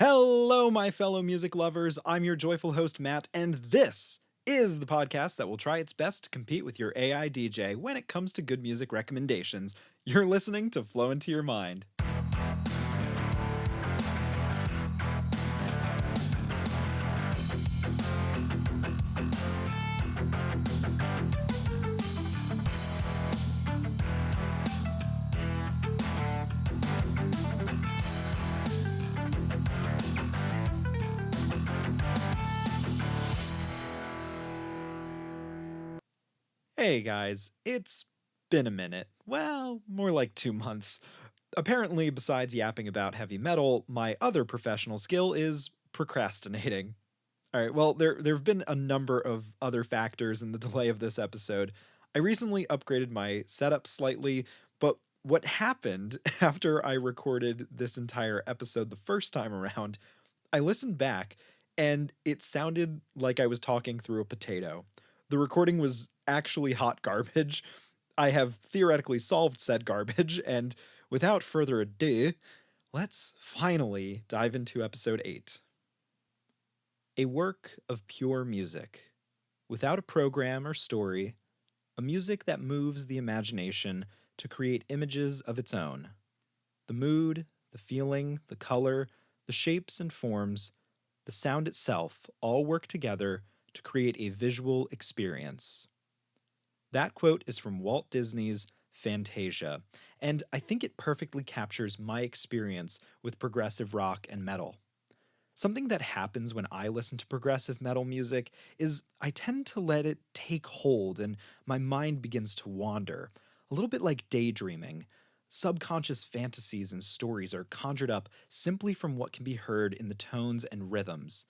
Hello, my fellow music lovers. I'm your joyful host, Matt, and this is the podcast that will try its best to compete with your AI DJ when it comes to good music recommendations. You're listening to Flow Into Your Mind. Hey guys, it's been a minute. Well, more like 2 months. Apparently, besides yapping about heavy metal, my other professional skill is procrastinating. All right, well, there have been a number of other factors in the delay of this episode. I recently upgraded my setup slightly, but what happened after I recorded this entire episode the first time around, I listened back and it sounded like I was talking through a potato. The recording was actually hot garbage. I have theoretically solved said garbage, and without further ado, let's finally dive into episode 8. A work of pure music, without a program or story, a music that moves the imagination to create images of its own. The mood, the feeling, the color, the shapes and forms, the sound itself all work together to create a visual experience. That quote is from Walt Disney's Fantasia, and I think it perfectly captures my experience with progressive rock and metal. Something that happens when I listen to progressive metal music is I tend to let it take hold and my mind begins to wander, a little bit like daydreaming. Subconscious fantasies and stories are conjured up simply from what can be heard in the tones and rhythms.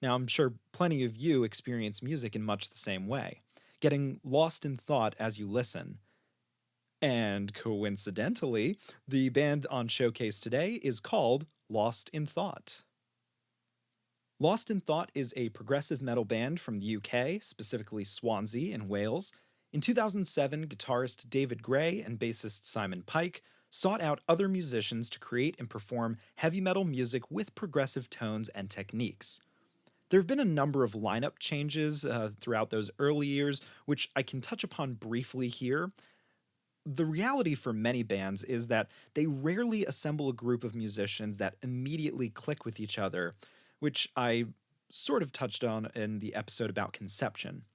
Now, I'm sure plenty of you experience music in much the same way, getting lost in thought as you listen. And coincidentally, the band on Showcase today is called Lost in Thought. Lost in Thought is a progressive metal band from the UK, specifically Swansea in Wales. In 2007, guitarist David Gray and bassist Simon Pike sought out other musicians to create and perform heavy metal music with progressive tones and techniques. There have been a number of lineup changes throughout those early years, which I can touch upon briefly here. The reality for many bands is that they rarely assemble a group of musicians that immediately click with each other, which I sort of touched on in the episode about Conception.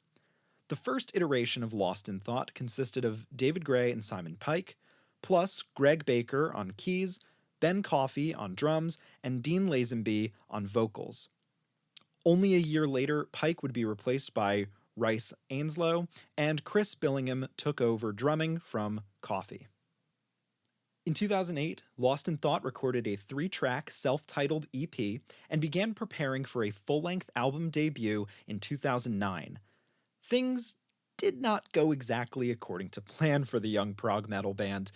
The first iteration of Lost in Thought consisted of David Gray and Simon Pike, plus Greg Baker on keys, Ben Coffey on drums, and Dean Lazenby on vocals. Only a year later, Pike would be replaced by Rice Ainslow, and Chris Billingham took over drumming from Coffey. In 2008, Lost in Thought recorded a 3-track self-titled EP and began preparing for a full-length album debut in 2009. Things did not go exactly according to plan for the young prog metal band,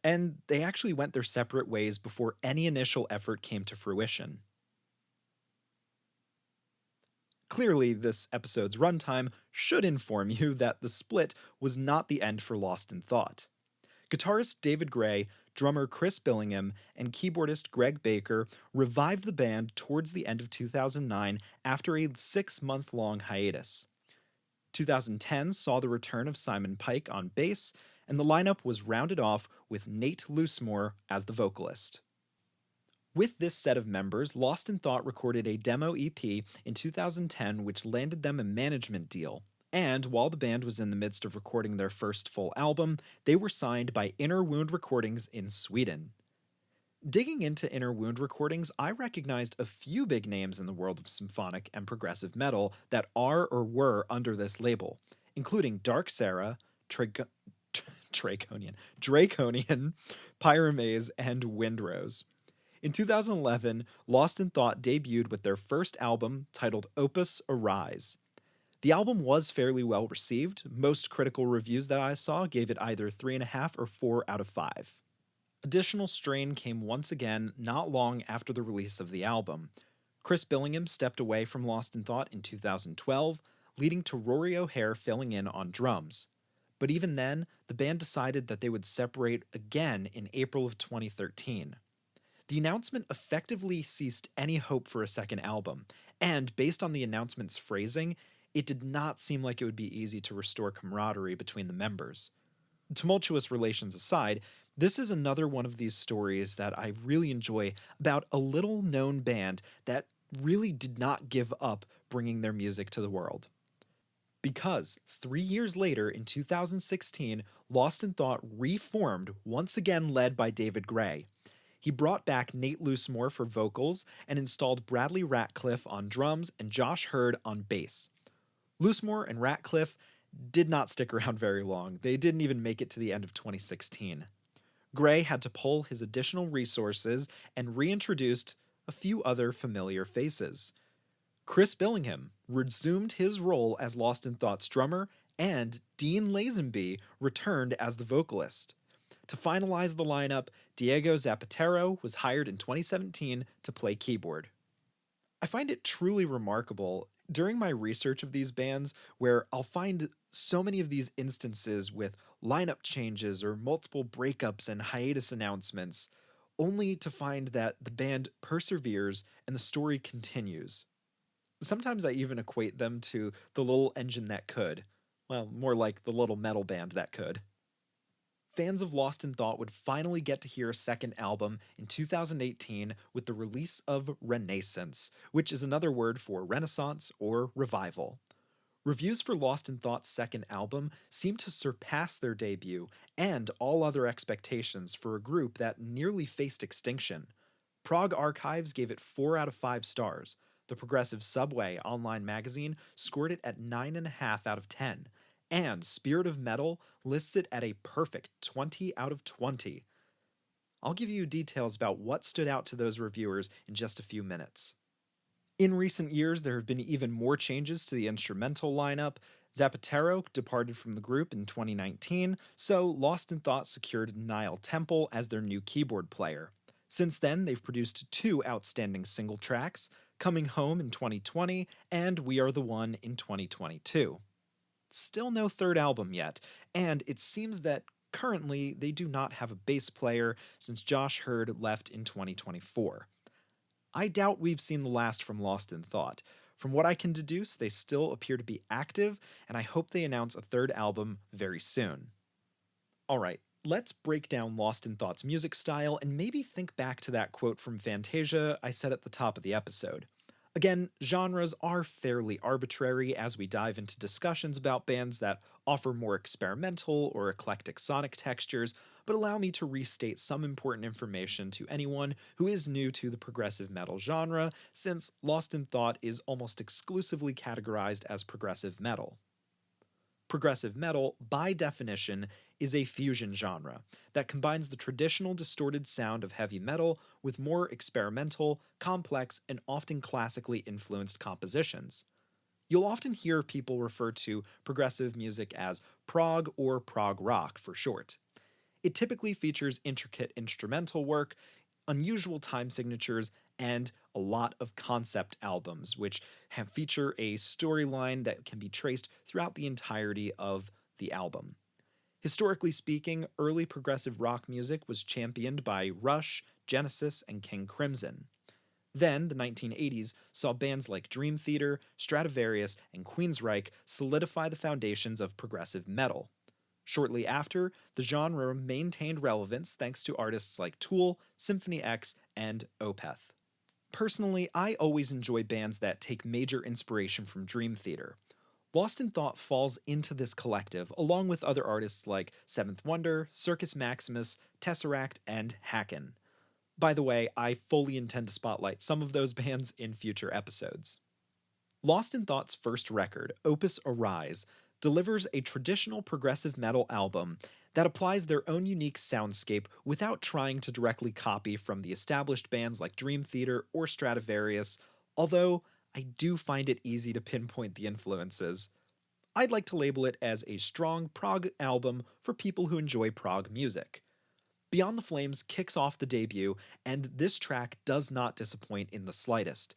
and they actually went their separate ways before any initial effort came to fruition. Clearly, this episode's runtime should inform you that the split was not the end for Lost in Thought. Guitarist David Gray, drummer Chris Billingham, and keyboardist Greg Baker revived the band towards the end of 2009 after a 6-month-long hiatus. 2010 saw the return of Simon Pike on bass, and the lineup was rounded off with Nate Loosemore as the vocalist. With this set of members, Lost in Thought recorded a demo EP in 2010 which landed them a management deal. And while the band was in the midst of recording their first full album, they were signed by Inner Wound Recordings in Sweden. Digging into Inner Wound Recordings, I recognized a few big names in the world of symphonic and progressive metal that are or were under this label, including Dark Sarah, Draconian, Pyromaze, and Windrose. In 2011, Lost in Thought debuted with their first album titled Opus Arise. The album was fairly well received. Most critical reviews that I saw gave it either 3.5 or 4 out of 5. Additional strain came once again not long after the release of the album. Chris Billingham stepped away from Lost in Thought in 2012, leading to Rory O'Hare filling in on drums. But even then, the band decided that they would separate again in April of 2013. The announcement effectively ceased any hope for a second album, and based on the announcement's phrasing, it did not seem like it would be easy to restore camaraderie between the members. Tumultuous relations aside, this is another one of these stories that I really enjoy about a little known band that really did not give up bringing their music to the world. Because 3 years later, in 2016, Lost in Thought reformed, once again led by David Gray. He brought back Nate Loosemore for vocals and installed Bradley Ratcliffe on drums and Josh Hurd on bass. Loosemore and Ratcliffe did not stick around very long. They didn't even make it to the end of 2016. Gray had to pull his additional resources and reintroduced a few other familiar faces. Chris Billingham resumed his role as Lost in Thought's drummer, and Dean Lazenby returned as the vocalist. To finalize the lineup, Diego Zapatero was hired in 2017 to play keyboard. I find it truly remarkable during my research of these bands where I'll find so many of these instances with lineup changes or multiple breakups and hiatus announcements, only to find that the band perseveres and the story continues. Sometimes I even equate them to the little engine that could. Well, more like the little metal band that could. Fans of Lost in Thought would finally get to hear a second album in 2018 with the release of Renaissance, which is another word for Renaissance or revival. Reviews for Lost in Thought's second album seem to surpass their debut and all other expectations for a group that nearly faced extinction. Prog Archives gave it 4 out of 5 stars. The Progressive Subway online magazine scored it at 9.5 out of 10. And Spirit of Metal lists it at a perfect 20 out of 20. I'll give you details about what stood out to those reviewers in just a few minutes. In recent years, there have been even more changes to the instrumental lineup. Zapatero departed from the group in 2019, so Lost in Thought secured Niall Temple as their new keyboard player. Since then, they've produced 2 outstanding single tracks, Coming Home in 2020 and We Are the One in 2022. Still no third album yet, and it seems that currently they do not have a bass player since Josh Hurd left in 2024. I doubt we've seen the last from Lost in Thought. From what I can deduce, they still appear to be active, and I hope they announce a third album very soon. Alright, let's break down Lost in Thought's music style and maybe think back to that quote from Fantasia I said at the top of the episode. Again, genres are fairly arbitrary as we dive into discussions about bands that offer more experimental or eclectic sonic textures, but allow me to restate some important information to anyone who is new to the progressive metal genre, since Lost in Thought is almost exclusively categorized as progressive metal. Progressive metal, by definition, is a fusion genre that combines the traditional distorted sound of heavy metal with more experimental, complex, and often classically influenced compositions. You'll often hear people refer to progressive music as prog or prog rock for short. It typically features intricate instrumental work, unusual time signatures, and a lot of concept albums, which feature a storyline that can be traced throughout the entirety of the album. Historically speaking, early progressive rock music was championed by Rush, Genesis, and King Crimson. Then, the 1980s saw bands like Dream Theater, Stratovarius, and Queensryche solidify the foundations of progressive metal. Shortly after, the genre maintained relevance thanks to artists like Tool, Symphony X, and Opeth. Personally, I always enjoy bands that take major inspiration from Dream Theater. Lost in Thought falls into this collective, along with other artists like Seventh Wonder, Circus Maximus, Tesseract, and Hacken. By the way, I fully intend to spotlight some of those bands in future episodes. Lost in Thought's first record, Opus Arise, delivers a traditional progressive metal album that applies their own unique soundscape without trying to directly copy from the established bands like Dream Theater or Stratovarius, although I do find it easy to pinpoint the influences. I'd like to label it as a strong prog album for people who enjoy prog music. Beyond the Flames kicks off the debut, and this track does not disappoint in the slightest.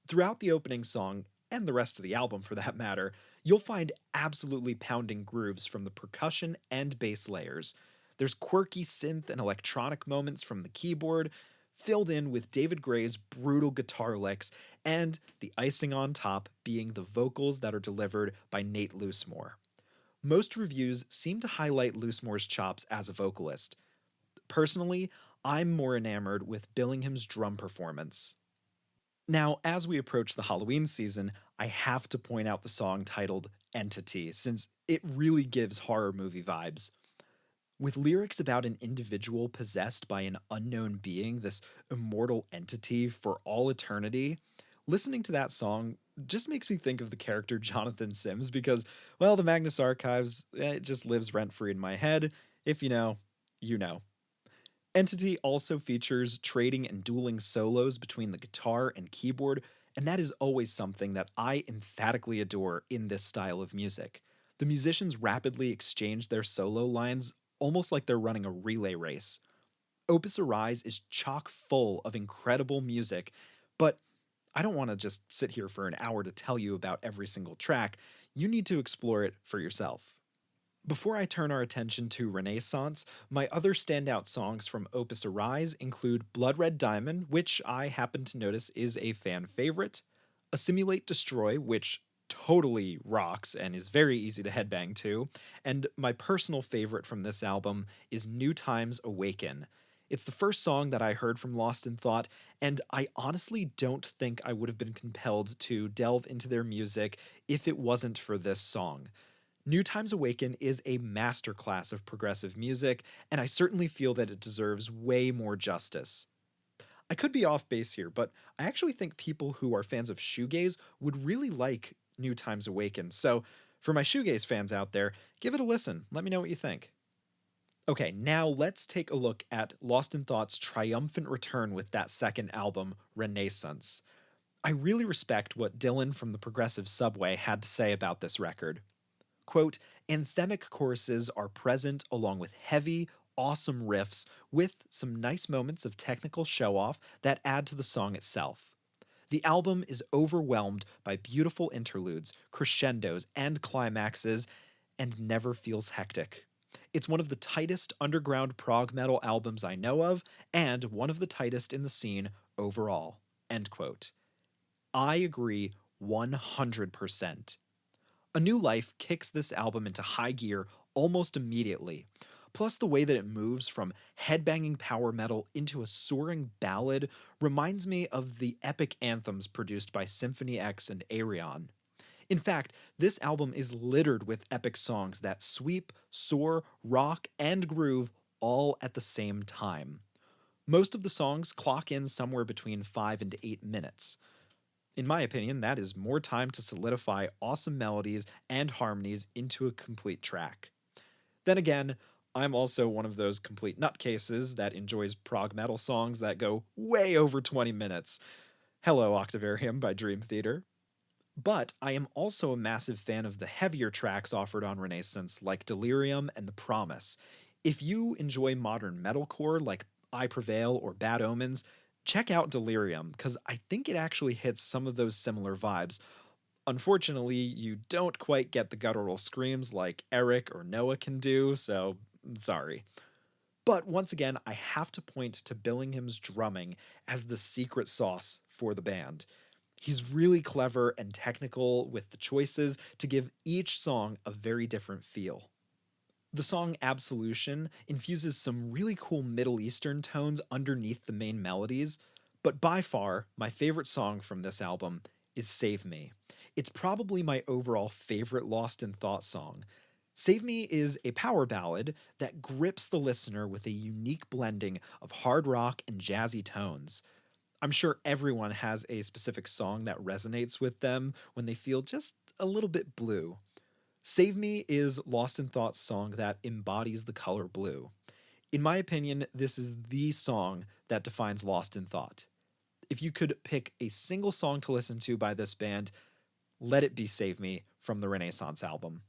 Throughout the opening song, and the rest of the album for that matter, you'll find absolutely pounding grooves from the percussion and bass layers. There's quirky synth and electronic moments from the keyboard, filled in with David Gray's brutal guitar licks, and the icing on top being the vocals that are delivered by Nate Loosemore. Most reviews seem to highlight Loosemore's chops as a vocalist. Personally, I'm more enamored with Billingham's drum performance. Now, as we approach the Halloween season, I have to point out the song titled Entity, since it really gives horror movie vibes. With lyrics about an individual possessed by an unknown being, this immortal entity for all eternity, listening to that song just makes me think of the character Jonathan Sims because, well, the Magnus Archives, it just lives rent free in my head. If you know, you know. Entity also features trading and dueling solos between the guitar and keyboard, and that is always something that I emphatically adore in this style of music. The musicians rapidly exchange their solo lines almost like they're running a relay race. Opus Arise is chock full of incredible music, but I don't want to just sit here for an hour to tell you about every single track. You need to explore it for yourself. Before I turn our attention to Renaissance, my other standout songs from Opus Arise include Blood Red Diamond, which I happen to notice is a fan favorite, Assimilate Destroy, which totally rocks and is very easy to headbang to, and my personal favorite from this album is New Times Awaken. It's the first song that I heard from Lost in Thought, and I honestly don't think I would have been compelled to delve into their music if it wasn't for this song. New Times Awaken is a masterclass of progressive music, and I certainly feel that it deserves way more justice. I could be off base here, but I actually think people who are fans of shoegaze would really like New Times Awaken, so for my shoegaze fans out there, give it a listen. Let me know what you think. Okay, now let's take a look at Lost in Thought's triumphant return with that second album, Renaissance. I really respect what Dylan from the Progressive Subway had to say about this record. Quote, anthemic choruses are present along with heavy, awesome riffs with some nice moments of technical show off that add to the song itself. The album is overwhelmed by beautiful interludes, crescendos, and climaxes, and never feels hectic. It's one of the tightest underground prog metal albums I know of, and one of the tightest in the scene overall. End quote. I agree 100%. A New Life kicks this album into high gear almost immediately. Plus, the way that it moves from headbanging power metal into a soaring ballad reminds me of the epic anthems produced by Symphony X and Ayreon. In fact, this album is littered with epic songs that sweep, soar, rock, and groove all at the same time. Most of the songs clock in somewhere between 5 and 8 minutes. In my opinion, that is more time to solidify awesome melodies and harmonies into a complete track. Then again, I'm also one of those complete nutcases that enjoys prog metal songs that go way over 20 minutes. Hello, Octavarium by Dream Theater. But I am also a massive fan of the heavier tracks offered on Renaissance, like Delirium and The Promise. If you enjoy modern metalcore like I Prevail or Bad Omens, check out Delirium, because I think it actually hits some of those similar vibes. Unfortunately, you don't quite get the guttural screams like Eric or Noah can do, so sorry. But once again, I have to point to Billingham's drumming as the secret sauce for the band. He's really clever and technical with the choices to give each song a very different feel. The song Absolution infuses some really cool Middle Eastern tones underneath the main melodies, but by far, my favorite song from this album is Save Me. It's probably my overall favorite Lost in Thought song. Save Me is a power ballad that grips the listener with a unique blending of hard rock and jazzy tones. I'm sure everyone has a specific song that resonates with them when they feel just a little bit blue. Save Me is Lost in Thought's song that embodies the color blue. In my opinion, this is the song that defines Lost in Thought. If you could pick a single song to listen to by this band, let it be Save Me from the Renaissance album.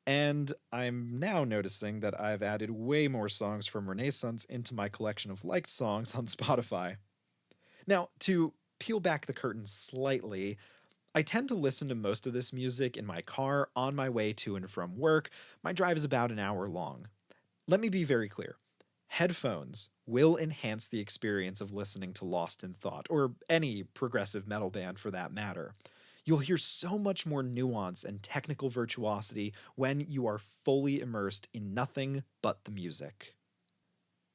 And I'm now noticing that I've added way more songs from Renaissance into my collection of liked songs on Spotify. Now, to peel back the curtain slightly, I tend to listen to most of this music in my car on my way to and from work. My drive is about an hour long. Let me be very clear. Headphones will enhance the experience of listening to Lost in Thought, or any progressive metal band for that matter. You'll hear so much more nuance and technical virtuosity when you are fully immersed in nothing but the music.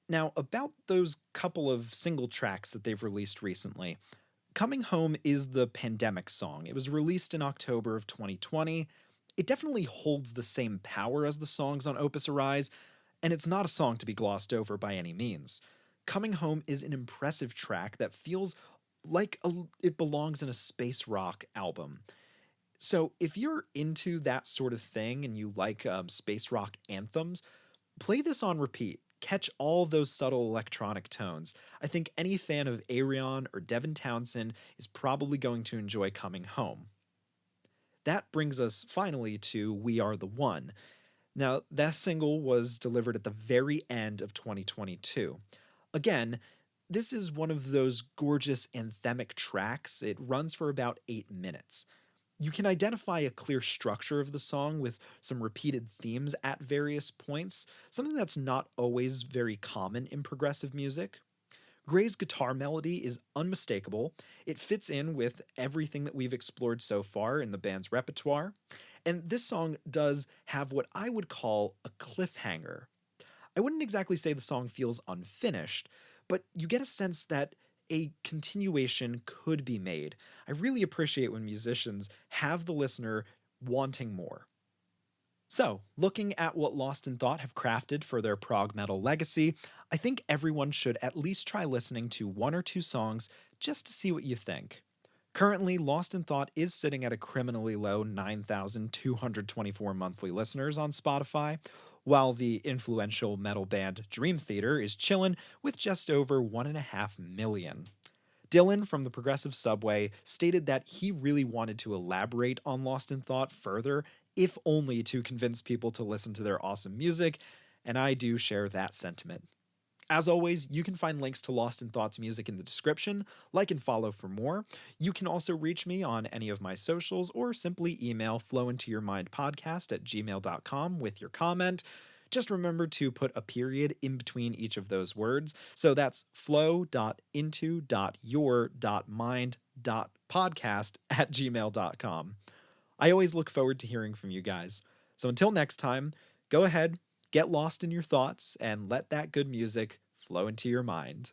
Now, about those couple of single tracks that they've released recently, Coming Home is the pandemic song. It was released in October of 2020. It definitely holds the same power as the songs on Opus Arise, and it's not a song to be glossed over by any means. Coming Home is an impressive track that feels like it belongs in a space rock album. So, if you're into that sort of thing and you like space rock anthems, play this on repeat. Catch all those subtle electronic tones. I think any fan of Ayreon or Devin Townsend is probably going to enjoy Coming Home. That brings us finally to We Are the One. Now, that single was delivered at the very end of 2022. Again, this is one of those gorgeous anthemic tracks. It runs for about 8 minutes. You can identify a clear structure of the song with some repeated themes at various points, something that's not always very common in progressive music. Gray's guitar melody is unmistakable. It fits in with everything that we've explored so far in the band's repertoire. And this song does have what I would call a cliffhanger. I wouldn't exactly say the song feels unfinished, but you get a sense that a continuation could be made. I really appreciate when musicians have the listener wanting more. So, looking at what Lost in Thought have crafted for their prog metal legacy, I think everyone should at least try listening to one or two songs just to see what you think. Currently, Lost in Thought is sitting at a criminally low 9,224 monthly listeners on Spotify, while the influential metal band Dream Theater is chillin' with just over 1.5 million. Dylan from the Progressive Subway stated that he really wanted to elaborate on Lost in Thought further, if only to convince people to listen to their awesome music, and I do share that sentiment. As always, you can find links to Lost in Thought's music in the description. Like and follow for more. You can also reach me on any of my socials or simply email flowintoyourmindpodcast@gmail.com with your comment. Just remember to put a period in between each of those words. So that's flow.into.your.mind.podcast@gmail.com. I always look forward to hearing from you guys. So until next time, go ahead, get lost in your thoughts, and let that good music flow into your mind.